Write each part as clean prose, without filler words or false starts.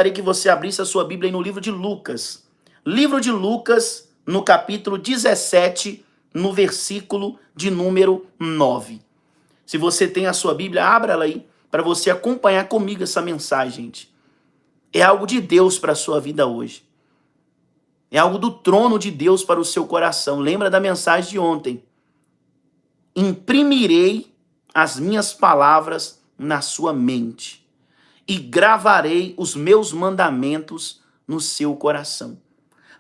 gostaria que você abrisse a sua Bíblia aí no livro de Lucas. Livro de Lucas, no capítulo 17, no versículo de número 9. Se você tem a sua Bíblia, abra ela aí para você acompanhar comigo essa mensagem, gente. É algo de Deus para a sua vida hoje. É algo do trono de Deus para o seu coração. Lembra da mensagem de ontem? Imprimirei as minhas palavras na sua mente e gravarei os meus mandamentos no seu coração.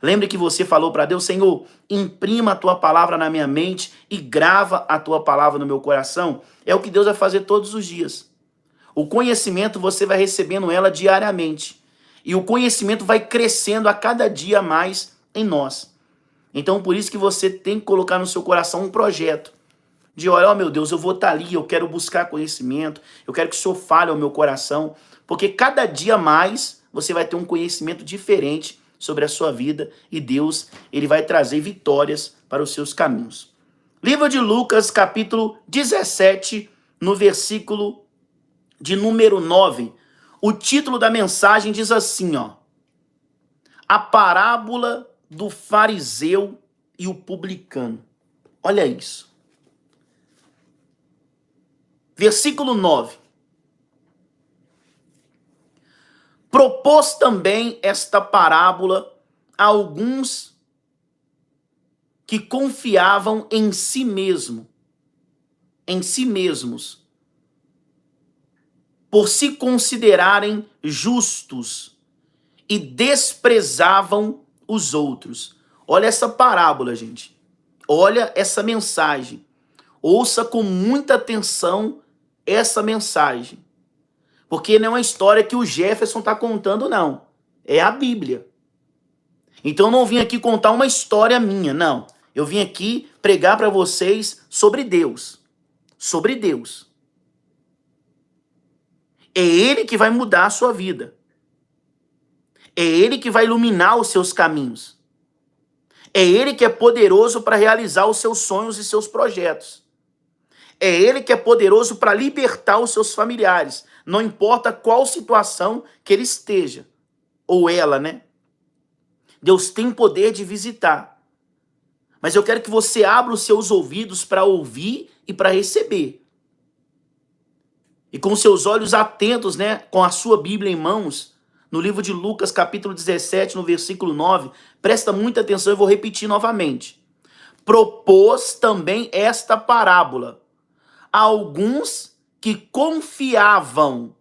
Lembre que você falou para Deus: Senhor, imprima a tua palavra na minha mente e grava a tua palavra no meu coração. É o que Deus vai fazer todos os dias. O conhecimento você vai recebendo ela diariamente. E o conhecimento vai crescendo a cada dia mais em nós. Então, por isso que você tem que colocar no seu coração um projeto. De olha, ó meu Deus, eu vou estar ali, eu quero buscar conhecimento, eu quero que o Senhor fale ao meu coração. Porque cada dia mais você vai ter um conhecimento diferente sobre a sua vida. E Deus, ele vai trazer vitórias para os seus caminhos. Livro de Lucas, capítulo 17, no versículo de número 9. O título da mensagem diz assim, ó: a parábola do fariseu e o publicano. Olha isso. Versículo 9. Propôs também esta parábola a alguns que confiavam em si mesmos, por se considerarem justos e desprezavam os outros. Olha essa parábola, gente. Olha essa mensagem. Ouça com muita atenção essa mensagem. Porque não é uma história que o Jefferson está contando, não. É a Bíblia. Então eu não vim aqui contar uma história minha, não. Eu vim aqui pregar para vocês sobre Deus. Sobre Deus. É Ele que vai mudar a sua vida. É Ele que vai iluminar os seus caminhos. É Ele que é poderoso para realizar os seus sonhos e seus projetos. É Ele que é poderoso para libertar os seus familiares. Não importa qual situação que ele esteja. Ou ela, né? Deus tem poder de visitar. Mas eu quero que você abra os seus ouvidos para ouvir e para receber. E com seus olhos atentos, né, com a sua Bíblia em mãos, no livro de Lucas, capítulo 17, no versículo 9, presta muita atenção, eu vou repetir novamente. Propôs também esta parábola a alguns que confiavam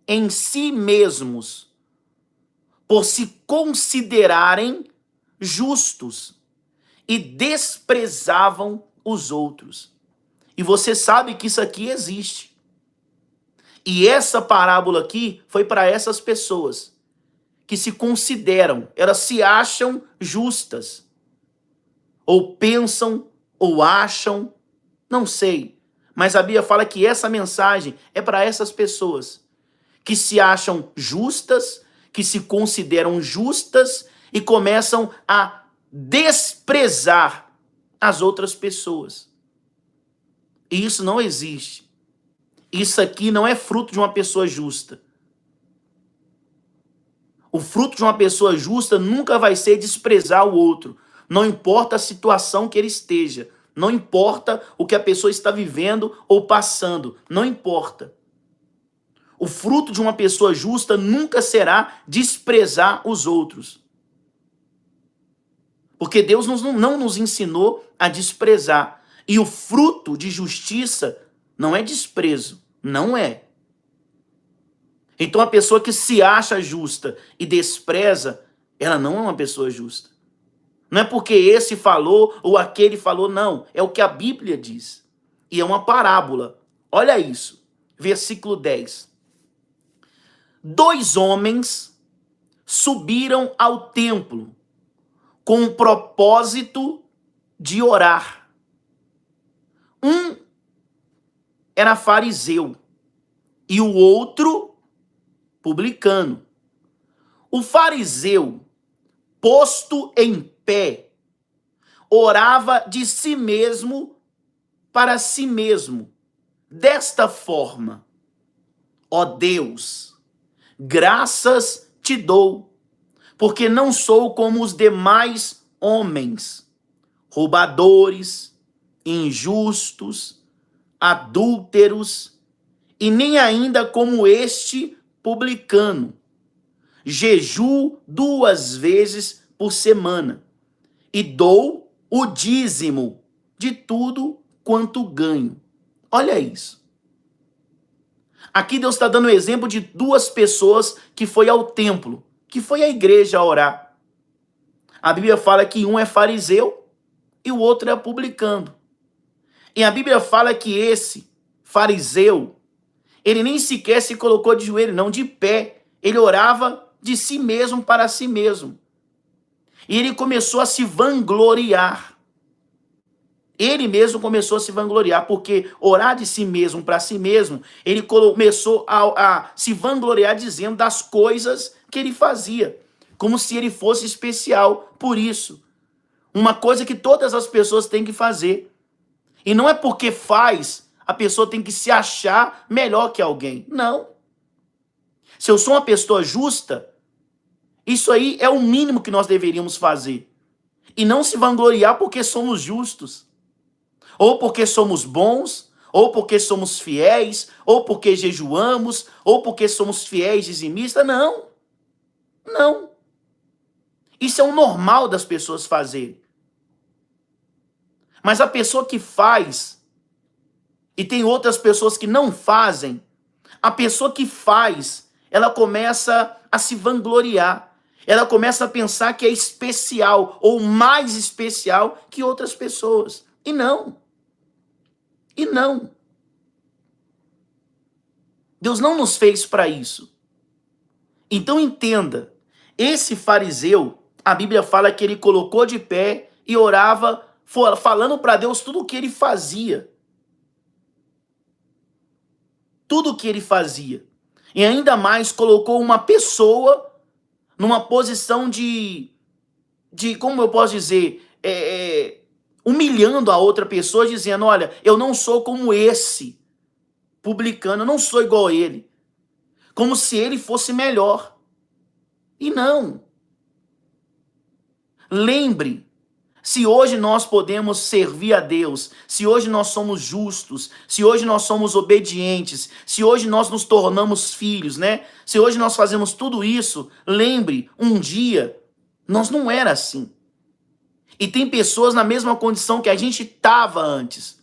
em si mesmos, por se considerarem justos e desprezavam os outros. E você sabe que isso aqui existe. E essa parábola aqui foi para essas pessoas que se consideram, elas se acham justas. Ou pensam, ou acham, não sei. Mas a Bíblia fala que essa mensagem é para essas pessoas que se acham justas, que se consideram justas e começam a desprezar as outras pessoas. E isso não existe. Isso aqui não é fruto de uma pessoa justa. O fruto de uma pessoa justa nunca vai ser desprezar o outro. Não importa a situação que ele esteja. Não importa o que a pessoa está vivendo ou passando. Não importa. O fruto de uma pessoa justa nunca será desprezar os outros. Porque Deus não nos ensinou a desprezar. E o fruto de justiça não é desprezo. Não é. Então a pessoa que se acha justa e despreza, ela não é uma pessoa justa. Não é porque esse falou ou aquele falou, não. É o que a Bíblia diz. E é uma parábola. Olha isso. Versículo 10. 2 homens subiram ao templo com o propósito de orar. Um era fariseu e o outro publicano. O fariseu, posto em pé, orava de si mesmo para si mesmo, desta forma: ó Deus, graças te dou, porque não sou como os demais homens, roubadores, injustos, adúlteros, e nem ainda como este publicano. Jejuo 2 vezes por semana e dou o dízimo de tudo quanto ganho. Olha isso. Aqui Deus está dando o exemplo de 2 pessoas que foi ao templo, que foi à igreja orar. A Bíblia fala que um é fariseu e o outro é publicano. E a Bíblia fala que esse fariseu, ele nem sequer se colocou de joelho, não, de pé. Ele orava de si mesmo para si mesmo. E ele começou a se vangloriar. Ele mesmo começou a se vangloriar, porque orar de si mesmo para si mesmo, ele começou a se vangloriar dizendo das coisas que ele fazia, como se ele fosse especial por isso. Uma coisa que todas as pessoas têm que fazer. E não é porque faz, a pessoa tem que se achar melhor que alguém. Não. Se eu sou uma pessoa justa, isso aí é o mínimo que nós deveríamos fazer. E não se vangloriar porque somos justos. Ou porque somos bons, ou porque somos fiéis, ou porque jejuamos, ou porque somos fiéis dizimistas. Não. Não. Isso é o normal das pessoas fazerem. Mas a pessoa que faz, e tem outras pessoas que não fazem, a pessoa que faz, ela começa a se vangloriar. Ela começa a pensar que é especial ou mais especial que outras pessoas. E não. E não. Deus não nos fez para isso. Então entenda, esse fariseu, a Bíblia fala que ele colocou de pé e orava, falando para Deus tudo o que ele fazia. Tudo o que ele fazia. E ainda mais colocou uma pessoa numa posição de como eu posso dizer, humilhando a outra pessoa, dizendo, olha, eu não sou como esse publicano, eu não sou igual a ele. Como se ele fosse melhor. E não. Lembre, se hoje nós podemos servir a Deus, se hoje nós somos justos, se hoje nós somos obedientes, se hoje nós nos tornamos filhos, né? Se hoje nós fazemos tudo isso, lembre, um dia nós não era assim. E tem pessoas na mesma condição que a gente estava antes.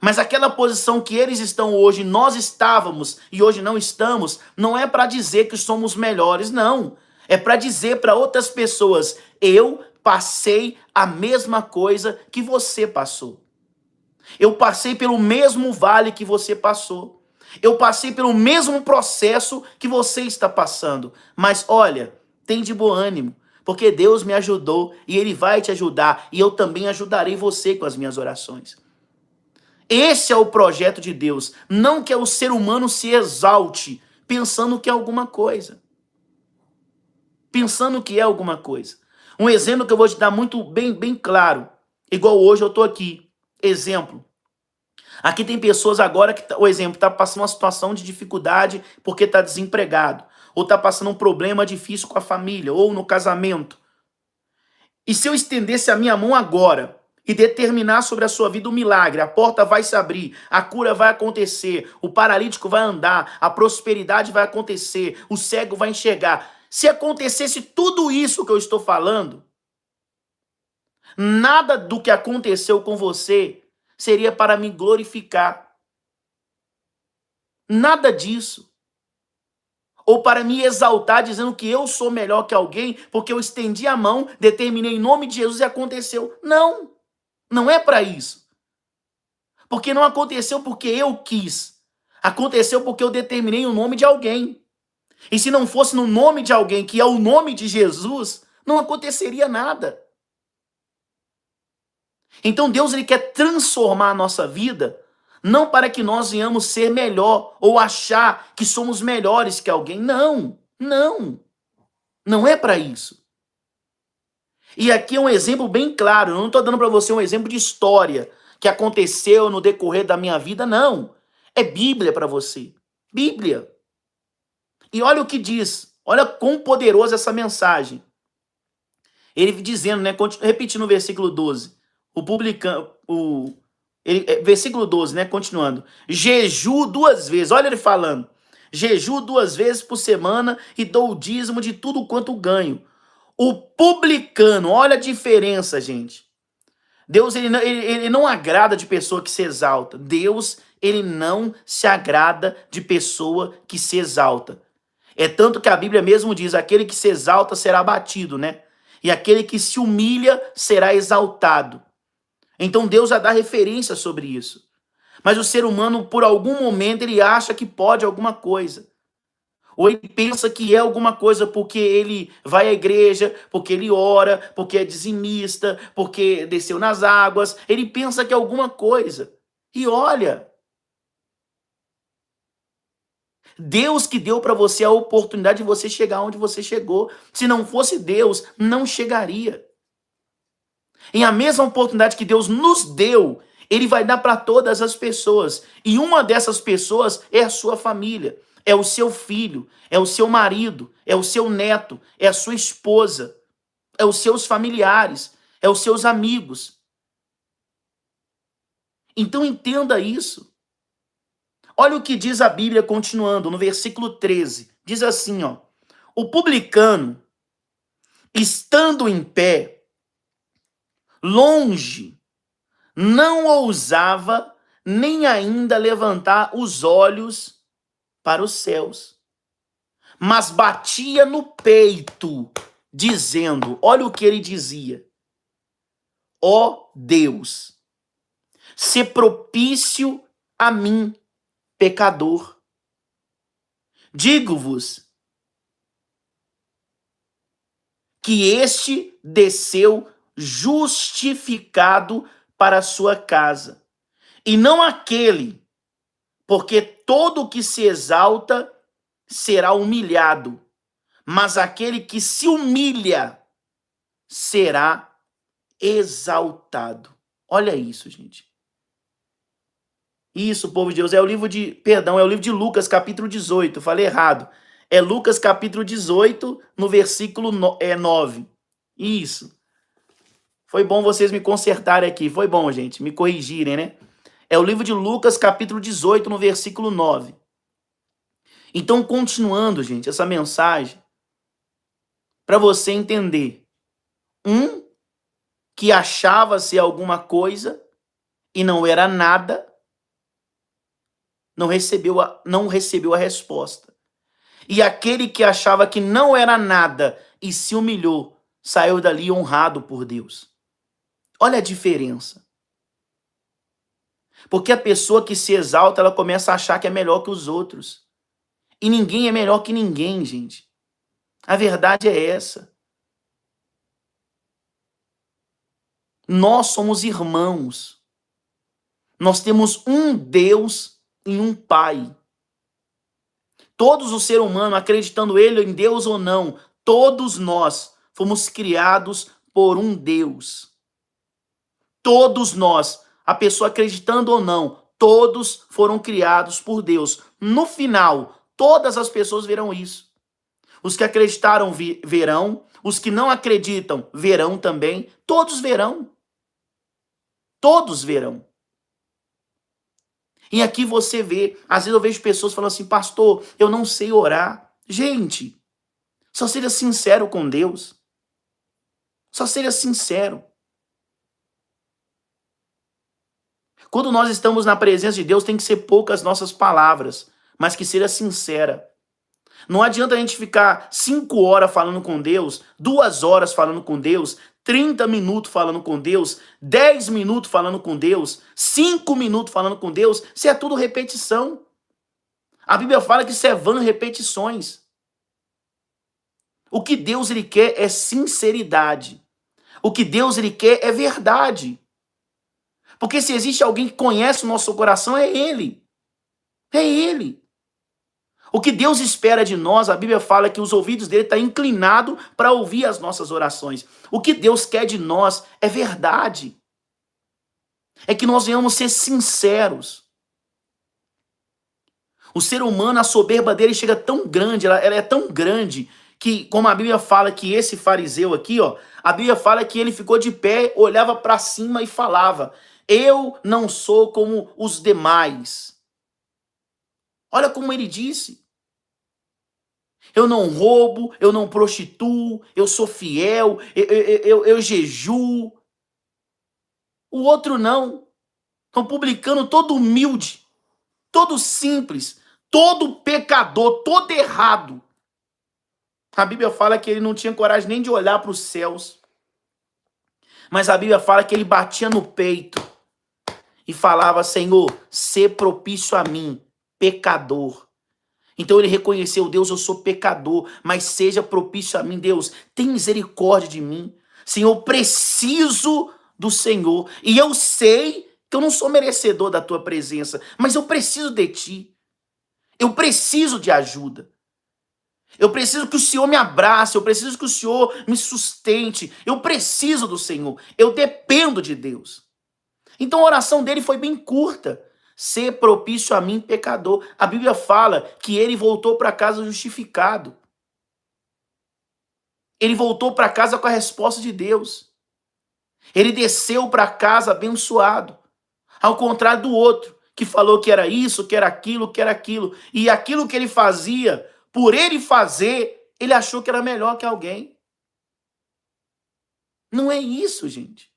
Mas aquela posição que eles estão hoje, nós estávamos e hoje não estamos, não é para dizer que somos melhores, não. É para dizer para outras pessoas, eu passei a mesma coisa que você passou. Eu passei pelo mesmo vale que você passou. Eu passei pelo mesmo processo que você está passando. Mas olha, tem de bom ânimo, porque Deus me ajudou e Ele vai te ajudar. E eu também ajudarei você com as minhas orações. Esse é o projeto de Deus. Não que o ser humano se exalte pensando que é alguma coisa. Pensando que é alguma coisa. Um exemplo que eu vou te dar muito bem claro. Igual hoje eu estou aqui. Exemplo. Aqui tem pessoas agora que, o exemplo, está passando uma situação de dificuldade porque está desempregado. Ou está passando um problema difícil com a família, ou no casamento. E se eu estendesse a minha mão agora e determinar sobre a sua vida um milagre, a porta vai se abrir, a cura vai acontecer, o paralítico vai andar, a prosperidade vai acontecer, o cego vai enxergar. Se acontecesse tudo isso que eu estou falando, nada do que aconteceu com você seria para me glorificar. Nada disso. Ou para me exaltar, dizendo que eu sou melhor que alguém, porque eu estendi a mão, determinei em nome de Jesus e aconteceu. Não, não é para isso. Porque não aconteceu porque eu quis. Aconteceu porque eu determinei o nome de alguém. E se não fosse no nome de alguém, que é o nome de Jesus, não aconteceria nada. Então Deus ele quer transformar a nossa vida, não para que nós venhamos ser melhor ou achar que somos melhores que alguém. Não, não. Não é para isso. E aqui é um exemplo bem claro. Eu não estou dando para você um exemplo de história que aconteceu no decorrer da minha vida, não. É Bíblia para você. Bíblia. E olha o que diz Olha quão poderosa essa mensagem. Ele dizendo, né, repetindo o versículo 12, o publicano, versículo 12, né, continuando, jejuo 2 vezes, olha ele falando, jejuo 2 vezes por semana e dou o dízimo de tudo quanto ganho. O publicano, olha a diferença, gente. Deus, ele não agrada de pessoa que se exalta. Deus, ele não se agrada de pessoa que se exalta. É tanto que a Bíblia mesmo diz, aquele que se exalta será abatido, né? E aquele que se humilha será exaltado. Então Deus já dá referência sobre isso. Mas o ser humano, por algum momento, ele acha que pode alguma coisa. Ou ele pensa que é alguma coisa porque ele vai à igreja, porque ele ora, porque é dizimista, porque desceu nas águas. Ele pensa que é alguma coisa. E olha, Deus que deu para você a oportunidade de você chegar onde você chegou. Se não fosse Deus, não chegaria. E a mesma oportunidade que Deus nos deu, Ele vai dar para todas as pessoas. E uma dessas pessoas é a sua família, é o seu filho, é o seu marido, é o seu neto, é a sua esposa, é os seus familiares, é os seus amigos. Então entenda isso. Olha o que diz a Bíblia continuando, no versículo 13. Diz assim, ó: o publicano, estando em pé, longe, não ousava nem ainda levantar os olhos para os céus, mas batia no peito, dizendo, olha o que ele dizia: ó Deus, se propício a mim, pecador. Digo-vos que este desceu justificado para a sua casa, e não aquele, porque todo o que se exalta será humilhado, mas aquele que se humilha será exaltado. Olha isso, gente. Isso, povo de Deus, é o livro de Lucas, capítulo 18. Falei errado. É Lucas, capítulo 18, no versículo 9. Isso. Foi bom vocês me consertarem aqui. Foi bom, gente, me corrigirem, né? É o livro de Lucas, capítulo 18, no versículo 9. Então, continuando, gente, essa mensagem, para você entender. Um que achava ser alguma coisa e não era nada, não recebeu a resposta. E aquele que achava que não era nada e se humilhou, saiu dali honrado por Deus. Olha a diferença. Porque a pessoa que se exalta, ela começa a achar que é melhor que os outros. E ninguém é melhor que ninguém, gente. A verdade é essa. Nós somos irmãos. Nós temos um Deus e um Pai. Todos os seres humanos, acreditando ele em Deus ou não, todos nós fomos criados por um Deus. Todos nós, a pessoa acreditando ou não, todos foram criados por Deus. No final, todas as pessoas verão isso. Os que acreditaram verão, os que não acreditam verão também, todos verão. Todos verão. E aqui você vê, às vezes eu vejo pessoas falando assim, pastor, eu não sei orar. Gente, só seja sincero com Deus. Só seja sincero. Quando nós estamos na presença de Deus, tem que ser poucas nossas palavras, mas que seja sincera. Não adianta a gente ficar 5 horas falando com Deus, 2 horas falando com Deus, 30 minutos falando com Deus, 10 minutos falando com Deus, 5 minutos falando com Deus, isso é tudo repetição. A Bíblia fala que isso é vã repetições. O que Deus ele quer é sinceridade. O que Deus ele quer é verdade. Porque se existe alguém que conhece o nosso coração, é Ele. É Ele. O que Deus espera de nós, a Bíblia fala que os ouvidos dele estão inclinados para ouvir as nossas orações. O que Deus quer de nós é verdade. É que nós venhamos ser sinceros. O ser humano, a soberba dele chega tão grande, ela é tão grande, que, como a Bíblia fala que esse fariseu aqui, ó, a Bíblia fala que ele ficou de pé, olhava para cima e falava: eu não sou como os demais. Olha como ele disse: eu não roubo, eu não prostituo, eu sou fiel, eu jejuo. O outro não. Estão publicando todo humilde, todo simples, todo pecador, todo errado. A Bíblia fala que ele não tinha coragem nem de olhar para os céus. Mas a Bíblia fala que ele batia no peito e falava: Senhor, sê propício a mim, pecador. Então ele reconheceu: Deus, eu sou pecador, mas seja propício a mim, Deus, tem misericórdia de mim. Senhor, preciso do Senhor. E eu sei que eu não sou merecedor da tua presença, mas eu preciso de ti. Eu preciso de ajuda. Eu preciso que o Senhor me abrace, eu preciso que o Senhor me sustente. Eu preciso do Senhor, eu dependo de Deus. Então a oração dele foi bem curta. Ser propício a mim, pecador. A Bíblia fala que ele voltou para casa justificado. Ele voltou para casa com a resposta de Deus. Ele desceu para casa abençoado. Ao contrário do outro, que falou que era isso, que era aquilo, que era aquilo. E aquilo que ele fazia, por ele fazer, ele achou que era melhor que alguém. Não é isso, gente.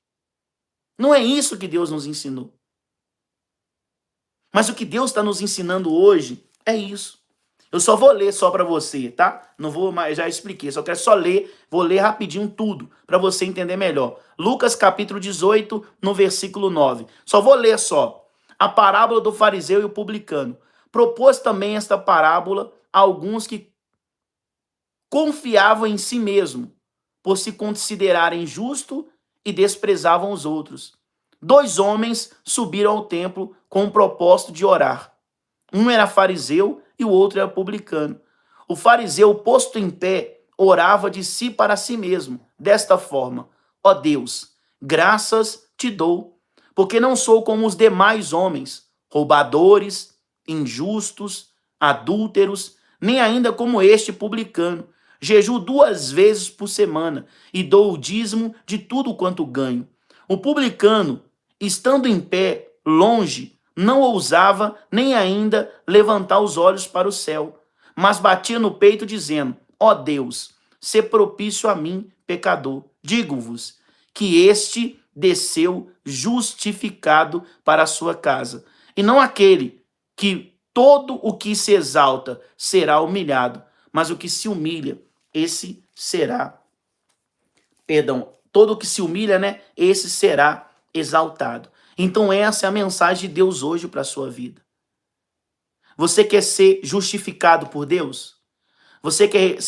Não é isso que Deus nos ensinou. Mas o que Deus está nos ensinando hoje é isso. Eu só vou ler só para você, tá? Não vou mais, já expliquei, só quero só ler, vou ler rapidinho tudo, para você entender melhor. Lucas capítulo 18, no versículo 9. Só vou ler só. A parábola do fariseu e o publicano. Propôs também esta parábola a alguns que confiavam em si mesmo, por se considerarem justos e desprezavam os outros. 2 homens subiram ao templo com o propósito de orar. Um era fariseu e o outro era publicano. O fariseu, posto em pé, orava de si para si mesmo, desta forma: ó Deus, graças te dou, porque não sou como os demais homens, roubadores, injustos, adúlteros, nem ainda como este publicano. Jejuo 2 vezes por semana e dou o dízimo de tudo quanto ganho. O publicano, estando em pé, longe, não ousava nem ainda levantar os olhos para o céu, mas batia no peito dizendo: ó Deus, sê propício a mim, pecador. Digo-vos que este desceu justificado para a sua casa, e não aquele que todo o que se exalta será humilhado, mas o que se humilha, esse será, todo o que se humilha, né, esse será exaltado. Então essa é a mensagem de Deus hoje para a sua vida. Você quer ser justificado por Deus? Você quer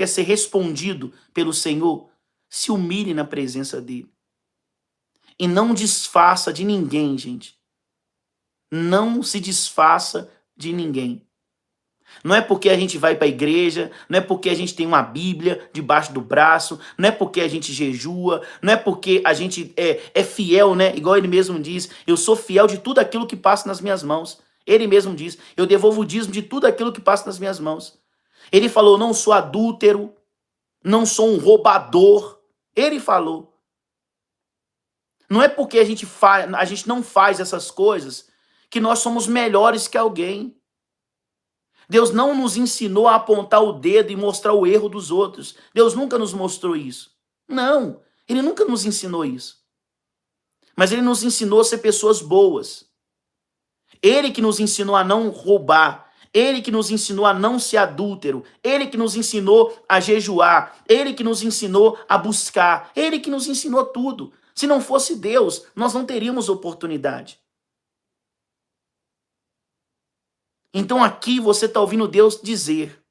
ser respondido pelo Senhor? Se humilhe na presença dele. E não desfaça de ninguém, gente. Não se desfaça de ninguém. Não é porque a gente vai para a igreja, não é porque a gente tem uma Bíblia debaixo do braço, não é porque a gente jejua, não é porque a gente é fiel, né? Igual ele mesmo diz: eu sou fiel de tudo aquilo que passa nas minhas mãos. Ele mesmo diz: eu devolvo o dízimo de tudo aquilo que passa nas minhas mãos. Ele falou: não sou adúltero, não sou um roubador. Ele falou. Não é porque a gente não faz essas coisas que nós somos melhores que alguém. Deus não nos ensinou a apontar o dedo e mostrar o erro dos outros. Deus nunca nos mostrou isso. Não, ele nunca nos ensinou isso. Mas ele nos ensinou a ser pessoas boas. Ele que nos ensinou a não roubar. Ele que nos ensinou a não ser adúltero. Ele que nos ensinou a jejuar. Ele que nos ensinou a buscar. Ele que nos ensinou tudo. Se não fosse Deus, nós não teríamos oportunidade. Então aqui você está ouvindo Deus dizer: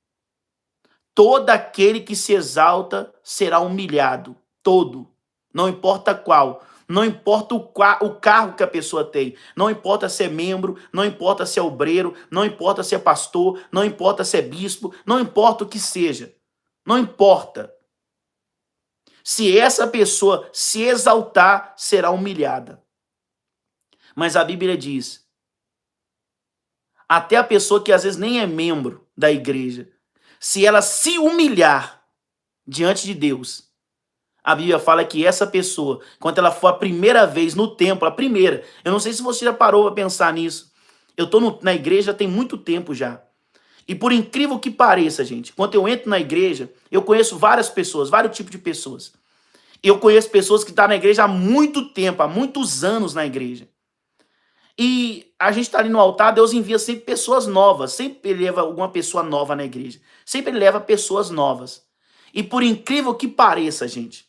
todo aquele que se exalta será humilhado. Todo. Não importa qual. Não importa o cargo que a pessoa tem. Não importa se é membro, não importa se é obreiro, não importa se é pastor, não importa se é bispo, não importa o que seja. Não importa. Se essa pessoa se exaltar, será humilhada. Mas a Bíblia diz: Até a pessoa que às vezes nem é membro da igreja, se ela se humilhar diante de Deus, a Bíblia fala que essa pessoa, quando ela for a primeira vez no templo, a primeira, eu não sei se você já parou para pensar nisso. Eu estou na igreja tem muito tempo já. E por incrível que pareça, gente, quando eu entro na igreja, eu conheço várias pessoas, vários tipos de pessoas. Eu conheço pessoas que estão na igreja há muito tempo, há muitos anos na igreja. E a gente está ali no altar, Deus envia sempre pessoas novas, sempre ele leva alguma pessoa nova na igreja. Sempre ele leva pessoas novas. E por incrível que pareça, gente,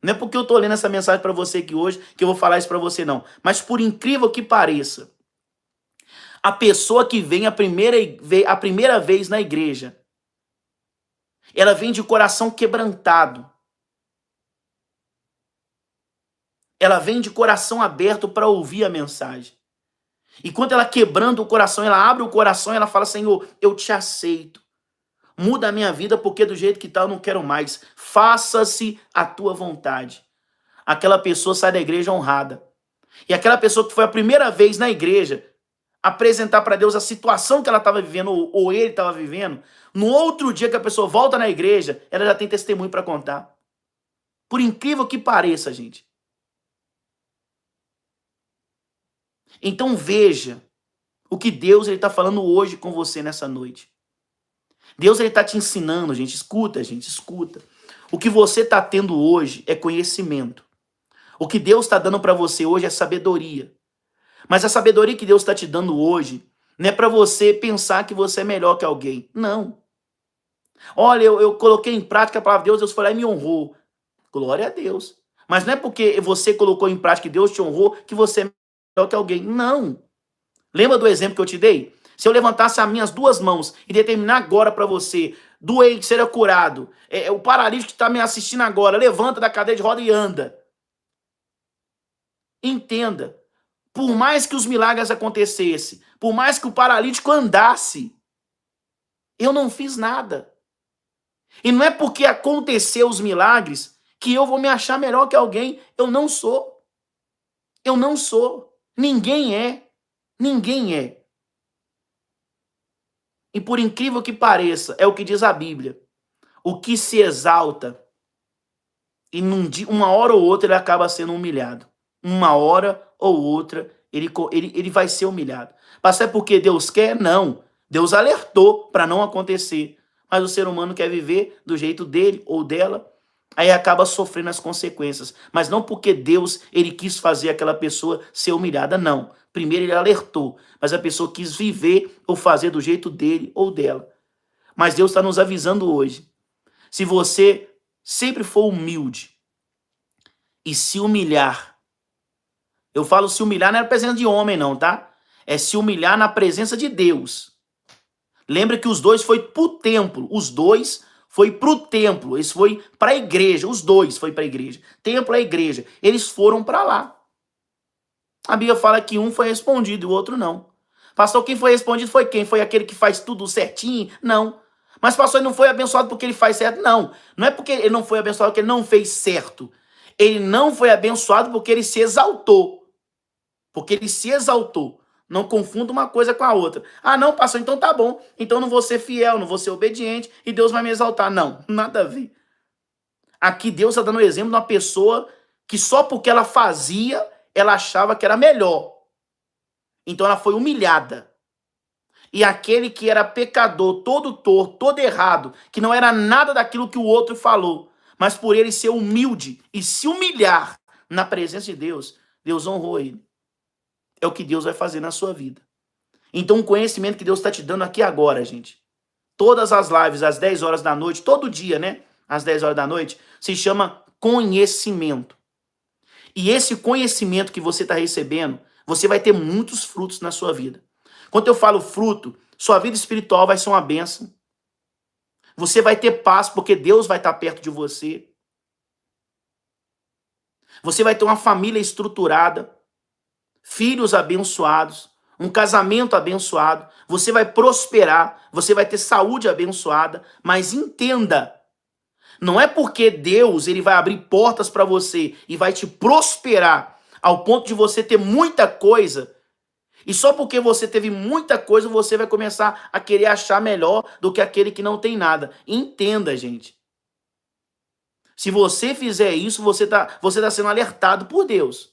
não é porque eu estou lendo essa mensagem para você aqui hoje que eu vou falar isso para você, não. Mas por incrível que pareça, a pessoa que vem a primeira vez na igreja, ela vem de coração quebrantado. Ela vem de coração aberto para ouvir a mensagem. E quando ela quebrando o coração, ela abre o coração e ela fala: Senhor, eu te aceito. Muda a minha vida porque do jeito que está eu não quero mais. Faça-se a tua vontade. Aquela pessoa sai da igreja honrada. E aquela pessoa que foi a primeira vez na igreja apresentar para Deus a situação que ela estava vivendo ou ele estava vivendo, no outro dia que a pessoa volta na igreja, ela já tem testemunho para contar. Por incrível que pareça, gente. Então veja o que Deus está falando hoje com você nessa noite. Deus está te ensinando, gente. Escuta, gente, escuta. O que você está tendo hoje é conhecimento. O que Deus está dando para você hoje é sabedoria. Mas a sabedoria que Deus está te dando hoje não é para você pensar que você é melhor que alguém. Não. Olha, eu coloquei em prática a palavra de Deus, Deus foi lá e me honrou. Glória a Deus. Mas não é porque você colocou em prática e Deus te honrou que você é melhor que alguém. Não. Lembra do exemplo que eu te dei? Se eu levantasse as minhas duas mãos e determinar agora para você, doente, seja curado, o paralítico que está me assistindo agora, levanta da cadeira de roda e anda. Entenda. Por mais que os milagres acontecessem, por mais que o paralítico andasse, eu não fiz nada. E não é porque aconteceu os milagres que eu vou me achar melhor que alguém. Eu não sou. Eu não sou. Ninguém é. Ninguém é. E por incrível que pareça, é o que diz a Bíblia. O que se exalta, e uma hora ou outra ele acaba sendo humilhado. Uma hora ou outra ele vai ser humilhado. Mas é porque Deus quer? Não. Deus alertou para não acontecer. Mas o ser humano quer viver do jeito dele ou dela, aí acaba sofrendo as consequências. Mas não porque Deus ele quis fazer aquela pessoa ser humilhada, não. Primeiro ele alertou, mas a pessoa quis viver ou fazer do jeito dele ou dela. Mas Deus está nos avisando hoje. Se você sempre for humilde e se humilhar, eu falo se humilhar não é na presença de homem não, tá? É se humilhar na presença de Deus. Lembra que os dois foi pro templo, os dois foi pro templo, eles foi para a igreja, os dois foi para a igreja. Templo é igreja, eles foram para lá. A Bíblia fala que um foi respondido e o outro não. Pastor, quem foi respondido foi quem? Foi aquele que faz tudo certinho? Não. Mas pastor, ele não foi abençoado porque ele faz certo? Não. Não é porque ele não foi abençoado porque ele não fez certo. Ele não foi abençoado porque ele se exaltou. Porque ele se exaltou. Não confunda uma coisa com a outra. Ah, não, pastor, então tá bom. Então não vou ser fiel, não vou ser obediente e Deus vai me exaltar. Não, nada a ver. Aqui Deus está dando o exemplo de uma pessoa que só porque ela fazia, ela achava que era melhor. Então ela foi humilhada. E aquele que era pecador, todo torto, todo errado, que não era nada daquilo que o outro falou, mas por ele ser humilde e se humilhar na presença de Deus, Deus honrou ele. É o que Deus vai fazer na sua vida. Então o conhecimento que Deus está te dando aqui agora, gente. Todas as lives, às 10 horas da noite, todo dia, né? Às 10 horas da noite, se chama conhecimento. E esse conhecimento que você está recebendo, você vai ter muitos frutos na sua vida. Quando eu falo fruto, sua vida espiritual vai ser uma bênção. Você vai ter paz porque Deus vai estar perto de você. Você vai ter uma família estruturada, filhos abençoados, um casamento abençoado. Você vai prosperar, você vai ter saúde abençoada. Mas entenda, não é porque Deus ele vai abrir portas para você e vai te prosperar ao ponto de você ter muita coisa E só porque você teve muita coisa, você vai começar a querer achar melhor do que aquele que não tem nada. Entenda, gente. Se você fizer isso, você tá sendo alertado por Deus.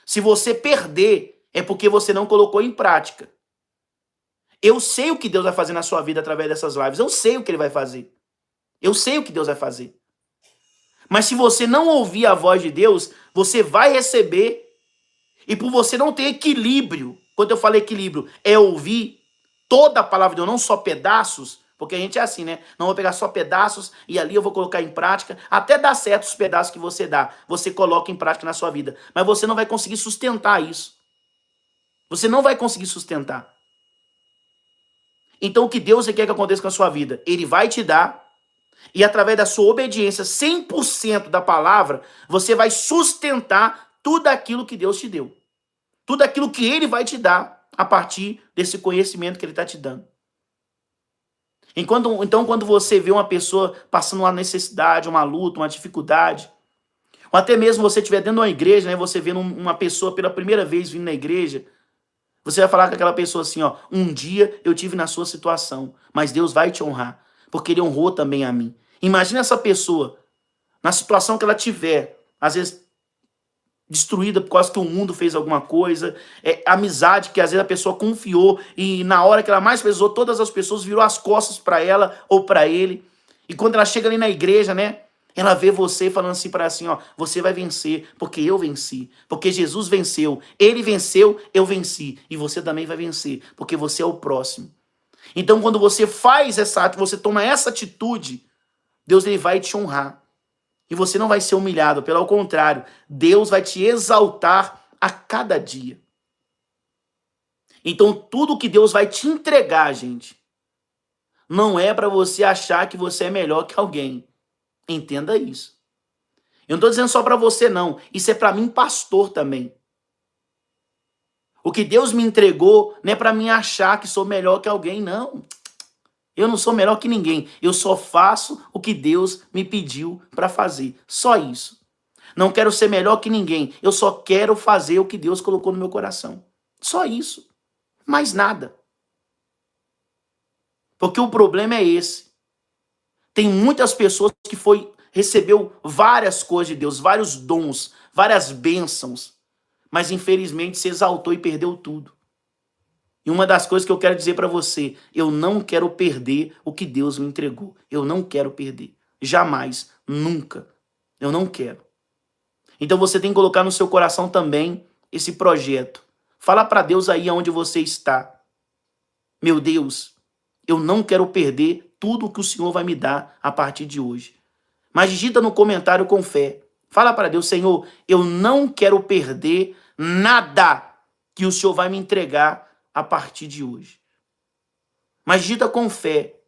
Se você perder, é porque você não colocou em prática. Eu sei o que Deus vai fazer na sua vida através dessas lives. Eu sei o que Ele vai fazer. Eu sei o que Deus vai fazer. Mas se você não ouvir a voz de Deus, você vai receber. E por você não ter equilíbrio, quando eu falo equilíbrio, é ouvir toda a palavra de Deus, não só pedaços, porque a gente é assim, né? Não vou pegar só pedaços e ali eu vou colocar em prática. Até dá certo os pedaços que você dá, você coloca em prática na sua vida. Mas você não vai conseguir sustentar isso. Você não vai conseguir sustentar. Então o que Deus quer que aconteça com a sua vida? Ele vai te dar, e através da sua obediência 100% da palavra, você vai sustentar tudo aquilo que Deus te deu. Tudo aquilo que Ele vai te dar a partir desse conhecimento que Ele está te dando. Então, quando você vê uma pessoa passando uma necessidade, uma luta, uma dificuldade, ou até mesmo você estiver dentro de uma igreja, né, você vendo uma pessoa pela primeira vez vindo na igreja, você vai falar com aquela pessoa assim, ó, um dia eu tive na sua situação, mas Deus vai te honrar, porque Ele honrou também a mim. Imagina essa pessoa, na situação que ela tiver, às vezes destruída por causa que o mundo fez alguma coisa, amizade que às vezes a pessoa confiou e na hora que ela mais precisou, todas as pessoas virou as costas para ela ou para ele. E quando ela chega ali na igreja, né, ela vê você falando assim para assim, ó, você vai vencer, porque eu venci, porque Jesus venceu, ele venceu, eu venci, e você também vai vencer, porque você é o próximo. Então quando você faz você toma essa atitude, Deus ele vai te honrar. E você não vai ser humilhado, pelo contrário, Deus vai te exaltar a cada dia. Então, tudo que Deus vai te entregar, gente, não é para você achar que você é melhor que alguém. Entenda isso. Eu não estou dizendo só para você, não. Isso é para mim, pastor, também. O que Deus me entregou não é para mim achar que sou melhor que alguém, não. Eu não sou melhor que ninguém. Eu só faço o que Deus me pediu para fazer. Só isso. Não quero ser melhor que ninguém. Eu só quero fazer o que Deus colocou no meu coração. Só isso. Mais nada. Porque o problema é esse. Tem muitas pessoas que recebeu várias coisas de Deus, vários dons, várias bênçãos, mas infelizmente se exaltou e perdeu tudo. E uma das coisas que eu quero dizer para você, eu não quero perder o que Deus me entregou. Eu não quero perder. Jamais, nunca. Eu não quero. Então você tem que colocar no seu coração também esse projeto. Fala para Deus aí onde você está. Meu Deus, eu não quero perder tudo que o Senhor vai me dar a partir de hoje. Mas digita no comentário com fé. Fala para Deus, Senhor, eu não quero perder nada que o Senhor vai me entregar a partir de hoje. Mas digita com fé.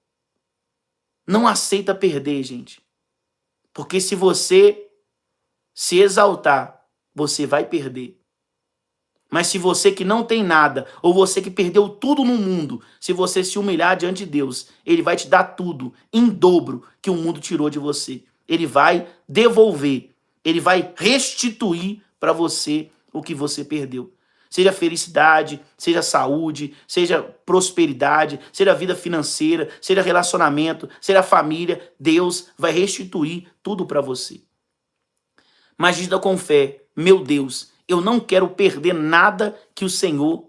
Não aceita perder, gente. Porque se você se exaltar, você vai perder. Mas se você que não tem nada, ou você que perdeu tudo no mundo, se você se humilhar diante de Deus, Ele vai te dar tudo em dobro que o mundo tirou de você. Ele vai devolver, Ele vai restituir para você o que você perdeu. Seja felicidade, seja saúde, seja prosperidade, seja vida financeira, seja relacionamento, seja família, Deus vai restituir tudo para você. Mas diga com fé, meu Deus, eu não quero perder nada que o Senhor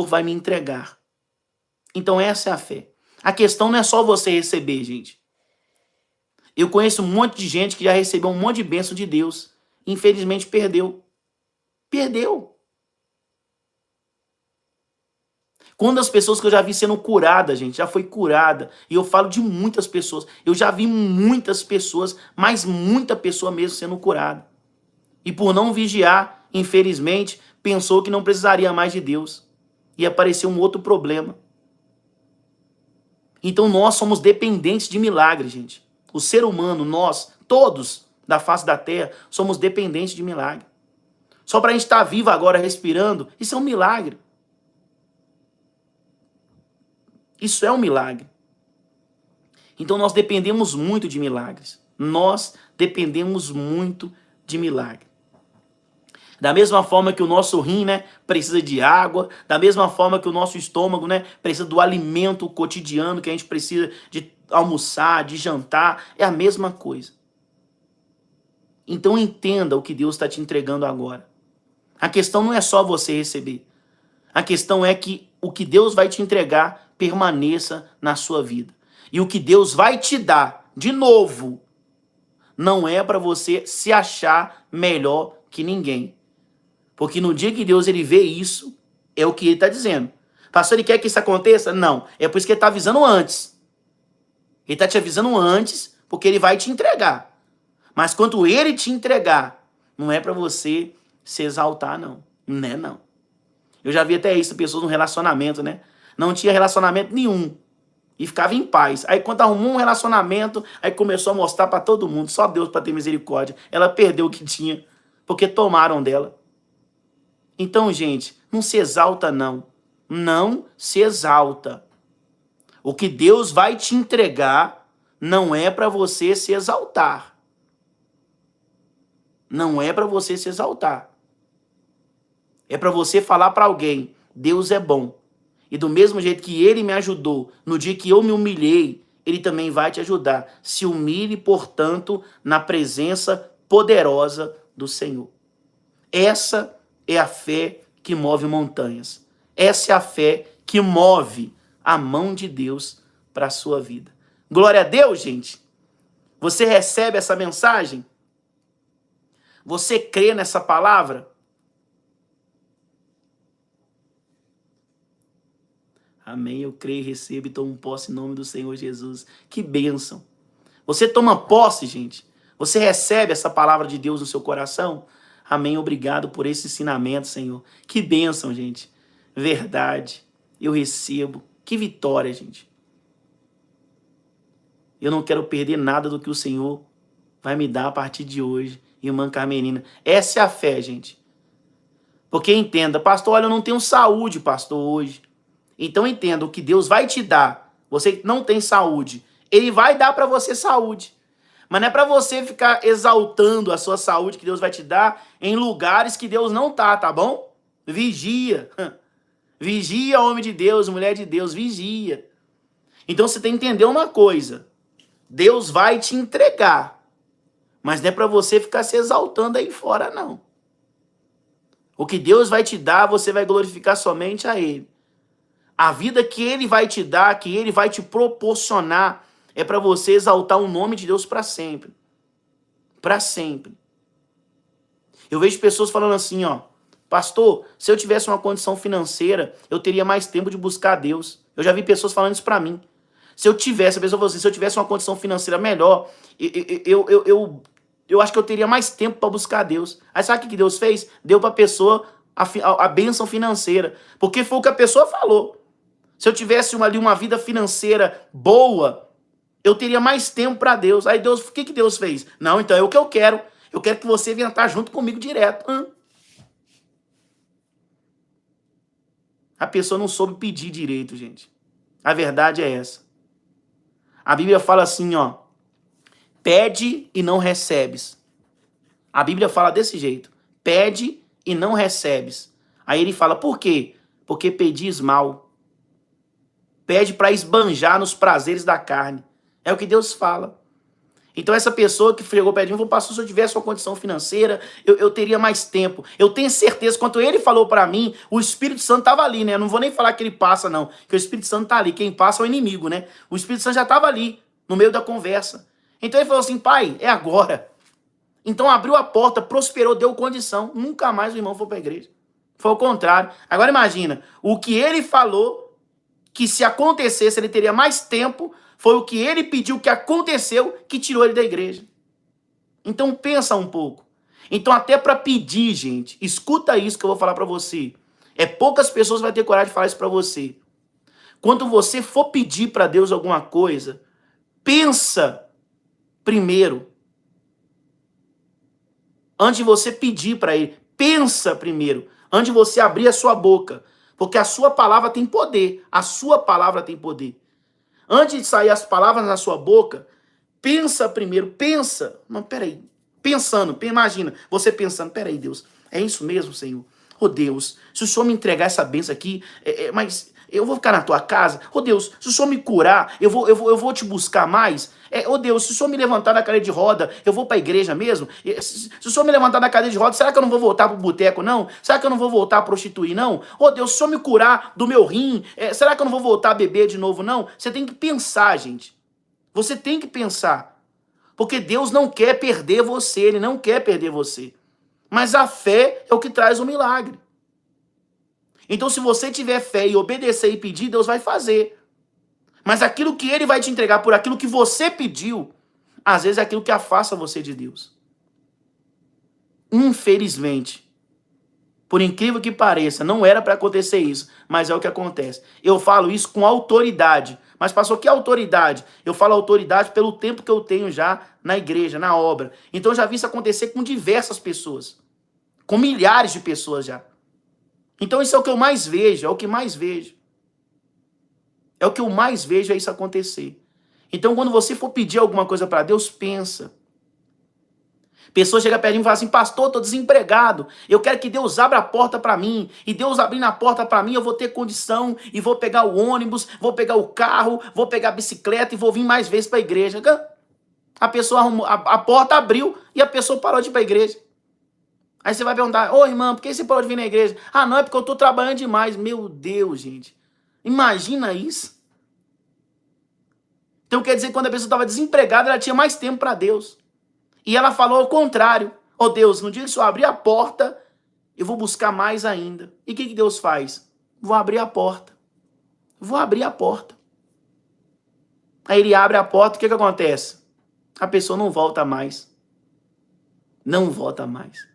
vai me entregar. Então essa é a fé. A questão não é só você receber, gente. Eu conheço um monte de gente que já recebeu um monte de bênção de Deus. Infelizmente perdeu. Perdeu. Quando as pessoas que eu já vi sendo curadas, gente, já foi curada. E eu falo de muitas pessoas. Eu já vi muitas pessoas, mas muita pessoa mesmo sendo curada. E por não vigiar, infelizmente, pensou que não precisaria mais de Deus. E apareceu um outro problema. Então nós somos dependentes de milagres, gente. O ser humano, nós, todos da face da terra, somos dependentes de milagre. Só para a gente estar vivo agora, respirando, isso é um milagre. Isso é um milagre. Então nós dependemos muito de milagres. Nós dependemos muito de milagre. Da mesma forma que o nosso rim, né, precisa de água, da mesma forma que o nosso estômago, né, precisa do alimento cotidiano que a gente precisa de almoçar, de jantar, é a mesma coisa. Então entenda o que Deus está te entregando agora. A questão não é só você receber. A questão é que o que Deus vai te entregar permaneça na sua vida. E o que Deus vai te dar, de novo, não é para você se achar melhor que ninguém. Porque no dia que Deus ele vê isso, é o que ele está dizendo. Pastor, ele quer que isso aconteça? Não. É por isso que ele está avisando antes. Ele está te avisando antes, porque ele vai te entregar. Mas quando ele te entregar, não é para você se exaltar, não. Não é, não. Eu já vi até isso, pessoas no relacionamento, né? Não tinha relacionamento nenhum. E ficava em paz. Aí quando arrumou um relacionamento, aí começou a mostrar para todo mundo. Só Deus para ter misericórdia. Ela perdeu o que tinha, porque tomaram dela. Então, gente, não se exalta, não. Não se exalta. O que Deus vai te entregar não é para você se exaltar. Não é para você se exaltar. É para você falar para alguém, Deus é bom. E do mesmo jeito que ele me ajudou no dia que eu me humilhei, ele também vai te ajudar. Se humilhe, portanto, na presença poderosa do Senhor. Essa é a fé que move montanhas. Essa é a fé que move a mão de Deus para a sua vida. Glória a Deus, gente. Você recebe essa mensagem? Você crê nessa palavra? Amém. Eu creio, recebo e tomo posse em nome do Senhor Jesus. Que bênção. Você toma posse, gente. Você recebe essa palavra de Deus no seu coração? Amém. Obrigado por esse ensinamento, Senhor. Que bênção, gente. Verdade. Eu recebo. Que vitória, gente. Eu não quero perder nada do que o Senhor vai me dar a partir de hoje. Irmã Carmenina. Essa é a fé, gente. Porque entenda, pastor, olha, eu não tenho saúde, pastor, hoje. Então entenda, o que Deus vai te dar, você não tem saúde, ele vai dar para você saúde. Mas não é para você ficar exaltando a sua saúde que Deus vai te dar em lugares que Deus não tá bom? Vigia. Vigia, homem de Deus, mulher de Deus, vigia. Então você tem que entender uma coisa. Deus vai te entregar. Mas não é para você ficar se exaltando aí fora, não. O que Deus vai te dar, você vai glorificar somente a Ele. A vida que Ele vai te dar, que Ele vai te proporcionar, é para você exaltar o nome de Deus para sempre. Para sempre. Eu vejo pessoas falando assim, ó, pastor, se eu tivesse uma condição financeira, eu teria mais tempo de buscar a Deus. Eu já vi pessoas falando isso para mim. Se eu tivesse, a pessoa falou assim, se eu tivesse uma condição financeira melhor, eu acho que eu teria mais tempo para buscar a Deus. Aí sabe o que Deus fez? Deu para a pessoa a bênção financeira. Porque foi o que a pessoa falou. Se eu tivesse uma vida financeira boa, eu teria mais tempo para Deus. Aí Deus, o que Deus fez? Não, então é o que eu quero. Eu quero que você venha estar junto comigo direto. A pessoa não soube pedir direito, gente. A verdade é essa. A Bíblia fala assim, ó. Pede e não recebes. A Bíblia fala desse jeito. Pede e não recebes. Aí ele fala, por quê? Porque pedis mal. Pede para esbanjar nos prazeres da carne. É o que Deus fala. Então essa pessoa que chegou perto de mim falou, pastor, se eu tivesse uma condição financeira, eu teria mais tempo. Eu tenho certeza, quando ele falou para mim, o Espírito Santo estava ali, né? Eu não vou nem falar que ele passa, não. Que o Espírito Santo está ali. Quem passa é o inimigo, né? O Espírito Santo já estava ali, no meio da conversa. Então ele falou assim, pai, é agora. Então abriu a porta, prosperou, deu condição. Nunca mais o irmão foi para a igreja. Foi o contrário. Agora imagina, o que ele falou, que se acontecesse ele teria mais tempo, foi o que ele pediu que aconteceu, que tirou ele da igreja. Então pensa um pouco. Então até para pedir, gente, escuta isso que eu vou falar para você. É poucas pessoas vão ter coragem de falar isso para você. Quando você for pedir para Deus alguma coisa, pensa primeiro. Antes de você pedir para Ele, pensa primeiro. Antes de você abrir a sua boca. Porque a sua palavra tem poder. A sua palavra tem poder. Antes de sair as palavras na sua boca, pensa primeiro, pensa. Mas peraí, pensando, imagina, você pensando, peraí, Deus, É isso mesmo, Senhor? Oh Deus, se o Senhor me entregar essa bênção aqui, mas eu vou ficar na tua casa. Oh Deus, se o Senhor me curar, eu vou te buscar mais. Oh Deus, se o Senhor me levantar da cadeira de roda, eu vou para a igreja mesmo? Se o Senhor me levantar da cadeira de roda, será que eu não vou voltar para o boteco, não? Será que eu não vou voltar a prostituir, não? Oh Deus, se o Senhor me curar do meu rim, será que eu não vou voltar a beber de novo, não? Você tem que pensar, gente. Você tem que pensar. Porque Deus não quer perder você, Ele não quer perder você. Mas a fé é o que traz o milagre. Então, se você tiver fé e obedecer e pedir, Deus vai fazer. Mas aquilo que Ele vai te entregar por aquilo que você pediu, às vezes é aquilo que afasta você de Deus. Infelizmente, por incrível que pareça, não era para acontecer isso, mas é o que acontece. Eu falo isso com autoridade. Mas, pastor, que autoridade? Eu falo autoridade pelo tempo que eu tenho já na igreja, na obra. Então, eu já vi isso acontecer com diversas pessoas. Com milhares de pessoas já. Então, isso é o que eu mais vejo, é o que mais vejo. É o que eu mais vejo é isso acontecer. Então, quando você for pedir alguma coisa para Deus, pensa. Pessoa chega perto de mim e fala assim, pastor, estou desempregado, eu quero que Deus abra a porta para mim, e Deus abrindo a porta para mim, eu vou ter condição, e vou pegar o ônibus, vou pegar o carro, vou pegar a bicicleta, e vou vir mais vezes para a igreja. A pessoa arrumou, a porta abriu, e a pessoa parou de ir para a igreja. Aí você vai perguntar, ô irmã, por que você parou de vir na igreja? Ah, não, é porque eu estou trabalhando demais. Meu Deus, gente, imagina isso. Então quer dizer que quando a pessoa estava desempregada, ela tinha mais tempo para Deus. E ela falou ao contrário. Oh Deus, no dia que o Senhor abrir a porta, eu vou buscar mais ainda. E o que Deus faz? Vou abrir a porta. Vou abrir a porta. Aí ele abre a porta, o que acontece? A pessoa não volta mais. Não volta mais.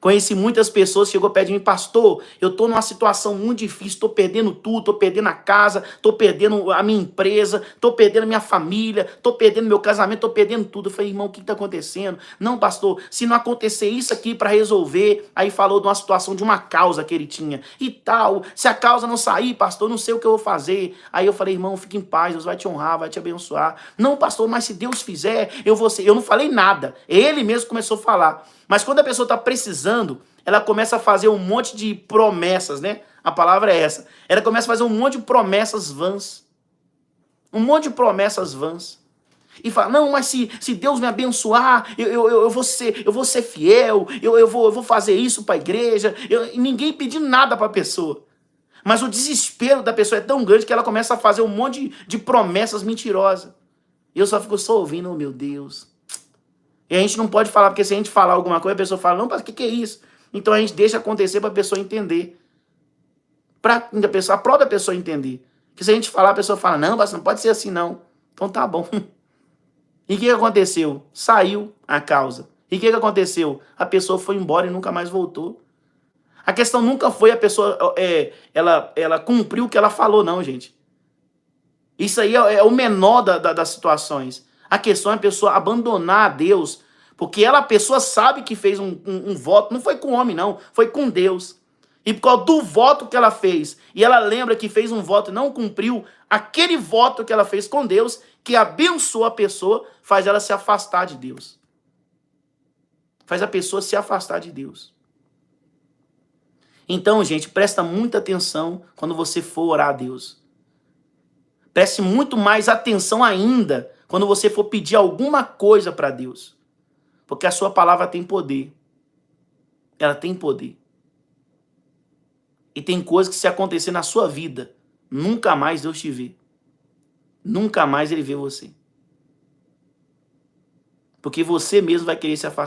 Conheci muitas pessoas, chegou perto de mim, pastor, eu estou numa situação muito difícil, estou perdendo tudo, estou perdendo a casa, estou perdendo a minha empresa, estou perdendo a minha família, estou perdendo meu casamento, estou perdendo tudo. Eu falei, irmão, o que está acontecendo? Não, pastor, se não acontecer isso aqui para resolver, aí falou de uma situação, de uma causa que ele tinha e tal, se a causa não sair, pastor, não sei o que eu vou fazer. Aí eu falei, irmão, fique em paz, Deus vai te honrar, vai te abençoar. Não, pastor, mas se Deus fizer, eu vou ser. Eu não falei nada, ele mesmo começou a falar. Mas quando a pessoa está precisando, ela começa a fazer um monte de promessas, né? A palavra é essa. Ela começa a fazer um monte de promessas vãs. Um monte de promessas vãs. E fala, não, mas se Deus me abençoar, eu vou ser fiel, eu vou fazer isso para a igreja. E ninguém pedindo nada para a pessoa. Mas o desespero da pessoa é tão grande que ela começa a fazer um monte de promessas mentirosas. E eu só fico ouvindo, oh meu Deus. E a gente não pode falar, porque se a gente falar alguma coisa, a pessoa fala, não, mas o que é isso? Então a gente deixa acontecer para a pessoa entender. Para a própria pessoa entender. Que se a gente falar, a pessoa fala, não, mas não pode ser assim não. Então tá bom. E o que aconteceu? Saiu a causa. E o que aconteceu? A pessoa foi embora e nunca mais voltou. A questão nunca foi a pessoa, ela cumpriu o que ela falou, não, gente. Isso aí é o menor das situações. A questão é a pessoa abandonar a Deus, porque a pessoa sabe que fez um voto, não foi com o homem não, foi com Deus. E por causa do voto que ela fez, e ela lembra que fez um voto e não cumpriu, aquele voto que ela fez com Deus, que abençoou a pessoa, faz ela se afastar de Deus. Faz a pessoa se afastar de Deus. Então, gente, presta muita atenção quando você for orar a Deus. Preste muito mais atenção ainda quando você for pedir alguma coisa para Deus. Porque a sua palavra tem poder. Ela tem poder. E tem coisas que se acontecer na sua vida, nunca mais Deus te vê. Nunca mais Ele vê você. Porque você mesmo vai querer se afastar.